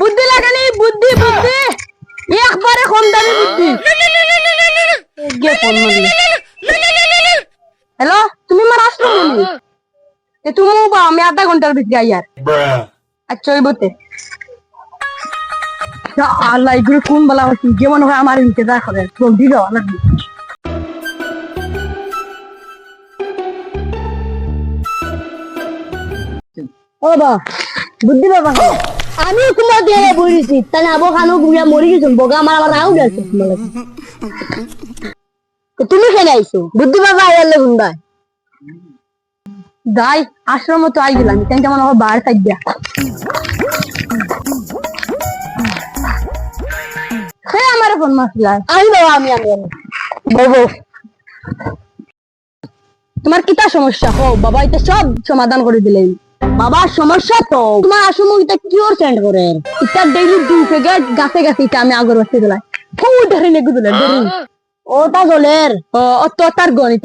বুদ্ধি লাগানি, বুদ্ধি বুদ্ধি, একবারে কম দামি বুদ্ধি। হ্যালো, তুমি আমার আসলো তুমি বা আমি আধা ঘন্টার ভিতরে আইয়ার। আচ্ছা ওই বলতে আল্লাহ এগুলো কোন বলা হচ্ছে যেমন হয় আমার ইন্তজার করে জলদি যাওয়া লাগবে। ও বা বুদ্ধি বাবা আমি তোমার দিয়ে বলেছি তাই আবো খানো বুড়া মরে গেছো বগা আমার আবার আউ গেছে তুমি কেন আইছো বুদ্ধি বাবা আইলে গুন্ডায় গাই আশ্রম তো আই গেলাম কেন কেমন আমার বার সাইড দিয়া হ্যাঁ আমার ফোন মাসলা আমি বাবা আমি বাবু তোমার কিতা সমস্যা হো বাবা এটা সব সমাধান করে দিলেন বাবার সমস্যা তো তোমার আসলে এটা কিওর সেন্ড করে এটা ডেইলি 2 প্যাকেট গাছে গাছে এটা আমি আগরবাতি দিলাই ফুল ধরে নেগু দিলাই ওটা গলের ও তো তার গণিত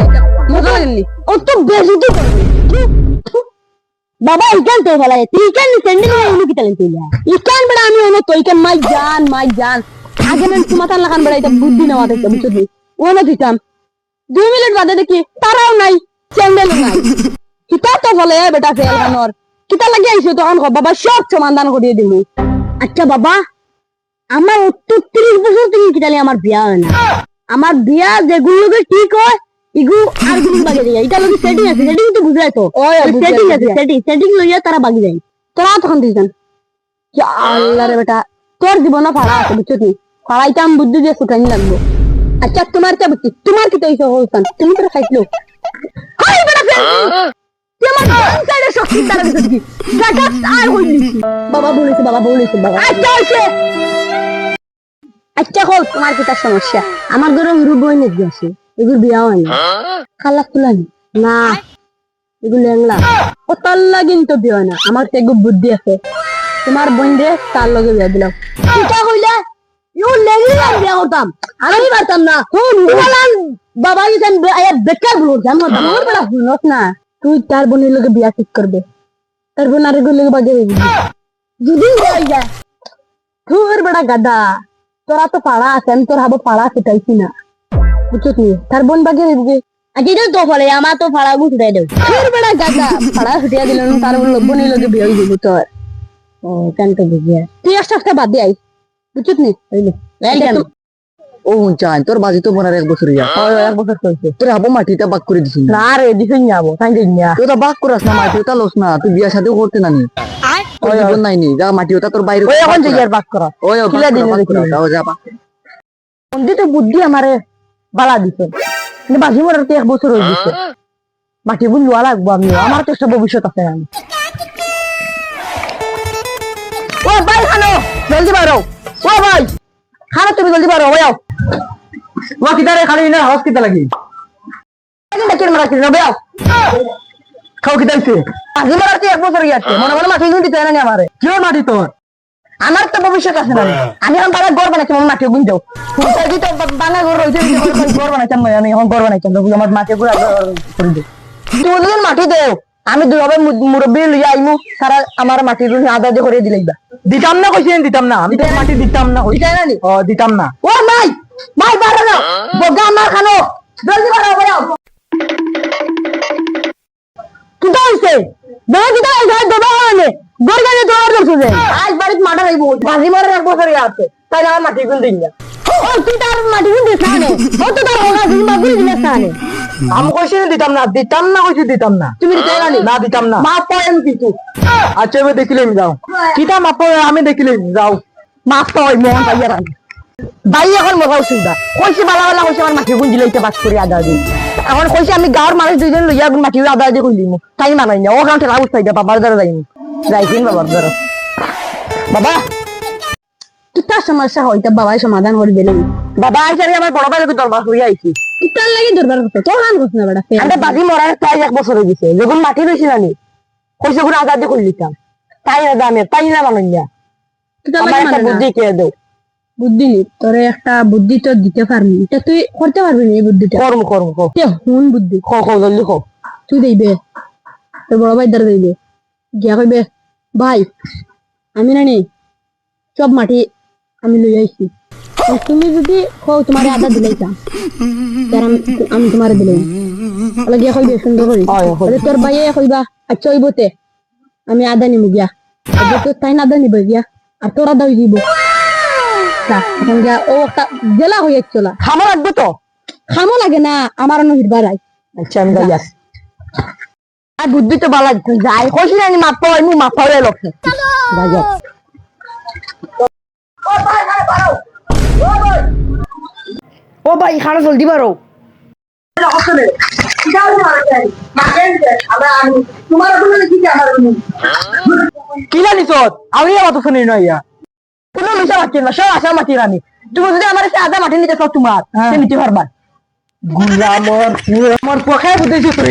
মজা লাগলি ও তো বেশি তো বাবা ইকান তো ভালো তুই কেন সেন্ডিং এ উনি কি তালেন তুইলা ইকান বড় আমি ওনো তো ইকান মাই জান আগে না তোমার লাগান বড় এটা বুদ্ধি না মাথায় বুঝছো ওনো দিতাম 2 মিনিট বাদে দেখি তারাও নাই চ্যান্ডেল নাই কিতা তো বলে বেটা ফেল গানর কিতা লাগি আইছো তখন বাবা সব সমাধান করিয়ে দিমু আচ্ছা বাবা আমার 30 বছর থেকে কিতালে আমার বিয়া হয় না আমার বিয়া যেগুলোকে ঠিক হয় ইগু আর গুলো বাগে যায় এটা লোকে সেটিং আছে সেটিং তো বুঝাই তো সেটিং আছে সেটিং লইয়া তারা বাগে যায় তোরা তখন দিছেন কি আল্লাহ রে বেটা তোর জীবন ফাড়া আছে বুঝছো তুই ফাড়াইতাম বুদ্ধি দিয়ে সুটানি লাগবো আচ্ছা তোমার কে বুদ্ধি তোমার কি তৈছো হইছান তুমি তো খাইছো হাই বেটা ফেল তুই আমার ডান সাইডে শক্তি দ্বারা দিছিস কি গাটা আর হইলি বাবা বলেছে বাবা আচ্ছা হইছে আচ্ছা কল তোমার কি তার সমস্যা আমার ঘরে রূপ বই নেই আছে এগুলো বিয়া হয় না খালা ফুলানি না এগুলো ল্যাংলা ও তার লাগিন তো বিয়া হয় না আমার তো এগুলো বুদ্ধি আছে তোমার বোন রে তার লগে বিয়া দিলাম কিটা কইলা ইউ লেংলা বিয়া হতাম আমি পারতাম না হুন বলান বাবা ইছেন আয়া বেকার বল জানো দমর বড় হুনস না তুই তার বোনের লগে বিয়া ঠিক করবে তার বোন আর এগুলো লগে বাজে যদি যাই যা তোর বড় গাদা তোরা তো পাড়া আছে আমি তোর হাবো পাড়া সেটাইছি না বুঝছো তুই তার বোন বাগে দিবি আগে তো ফলে আমার তো পাড়া গু ছুটাই দেব তোর বড় গাদা পাড়া ছুটিয়া দিল তার বোনের লগে বিয়া হই দিব তোর ও কেন তো বুঝিয়া তুই একটা বাদ দিয়ে আই বুঝছো নি ও চাই তোর বাজি তো বোনার 1 বছর ইয়া 1 বছর হইছে তোর আবু মাটিটা বাক করে দিছিস না রে দিছিস যাবো তাই দিন না তুই তো বাক করাস না মাটি ওটা লস না তুই বিয়া শাদিও করতে নানি তোর জীবন নাই নি যা মাটি ওটা তোর বাইরে ওই এখন যাইয়ার বাক করা ওই কিলা দিন যাও যা বাক বন্ধু তো বুদ্ধি আমারে বালা দিছে কিন্তু বাজি মরার তো 1 বছর হয়ে গেছে মাটি বুন লওয়া লাগবো আমি আমার তো সব ভবিষ্যৎ আছে আমি ও ভাই খানো জলদি বাড়াও ও ভাই খানো তুমি জলদি বাড়াও ভাই ও কিদারে খালি না হসপিটাল লাগি দেখেন মারা কি নবে খাও কিদাইছে বাজি মরার তো 1 বছর হয়ে গেছে মনে মনে মাটি গুন্ডি তাই না আমারে কি মাটি তোর আমার তো ভবিষ্যৎ আছে না আমি এখন বাবা গড় বানাইছি আমার মাটি গুন যাও তুই তো বাংলা গড় রইছে গড় বানাইতাম আমি এখন গড় বানাইতাম আমার মাটি পুরো করে দে তুই মাটি দেও আমি দুভাবে মুরব্বী লইয়া আইমু সারা আমার মাটি রুনি আদা দিয়ে করে দিলাইবা দিতাম না কইছেন দিতাম না আমি তো মাটি দিতাম না দিতাই না নি ও দিতাম না ও মাই বাড়া না বগা আমার খানো জলদি বাড়াও বাড়াও কিটা হইছে বেলা কিটা হইছে দবা মানে গরগানে দৌড় করছে যে আজ বাড়িতে মাঠা রাইব বাজি মারার 1 বছর আছে তাই আমার মাটি গুন দিন না ও তুই তার মাটি গুন দিস না ও তো তার হোগা দিন মাগুল দিন না আমি কইছেন দিতাম না কইছি দিতাম না তুমি দিতাই না না দিতাম না মা পয়েম কিছু আচ্ছা আমি দেখিলাম যাও কিটা মাপ আমি দেখিলাম যাও মাপ তো ওই মোহন ভাইয়ার আগে ভাই এখন মজা অসুবিধা কইছি বালা বালা কইছি আমার মাটি গুন দিলে বাস করে আদা দিই এখন কইছি আমি গাঁর মানুষ দুইজন লইয়া মাটি আদা দিয়ে কইলিম তাই মানাই না ও কারণ ঠেলা উঠাই দে বাবার দ্বারা যাইনি যাইছিন বাবার দ্বারা বাবা কিতা সমস্যা হইতা বাবাই সমাধান করে দিলেন বাবা আইছে আমার বড় ভাই লোক দরবার হইয়া আইছি কিতার লাগি দরবার করতে তো গান করছ না বড়া আমরা বাজি মরার প্রায় 1 বছর হয়ে গেছে যখন মাটি রইছি নানি কইছে গুণ আদা দিয়ে কইলিতাম তাই না দামে তাই না মানাইয়া আমার একটা বুদ্ধি কে দাও বুদ্ধি নি তোরে একটা বুদ্ধি তো দিতে পারবি এটা তুই করতে পারবি না এই বুদ্ধিটা করম হুন বুদ্ধি জলদি তুই দেইবে তোর বড় ভাই দ্বারা দেইবে গিয়া কইবে ভাই আমি নানি সব মাটি আমি লই আইছি তুমি যদি কও তোমার আদা দিলাইতাম আমি তোমার দিলাই ওলা গিয়া কইবে সুন্দর করে তাহলে তোর ভাইয়ে কইবা আচ্ছা হইবতে আমি আদা নিমু গিয়া তো তাই না আদা নিব গিয়া আর তোর আদা হই দিব এখন গিয়া ও একটা জেলা হয়ে চলা খামো লাগবে তো খামো লাগে না আমার নহির বাড়াই আচ্ছা আমি যাই আছি আর বুদ্ধি তো বালা যাই কইছি না মাপ পাই মু মাপ পাই লোক যাই যাও ও ভাই খানা জলদি পারো কি জানিস আমি আমার শুনি না ইয়া কোনো মিশা মাটি না সব আশা মাটি রানি তুমি যদি আমার কাছে আধা মাটি নিতে চাও তোমার সে নিতে পারবা গুলামর পখায় বুঝেছি তোর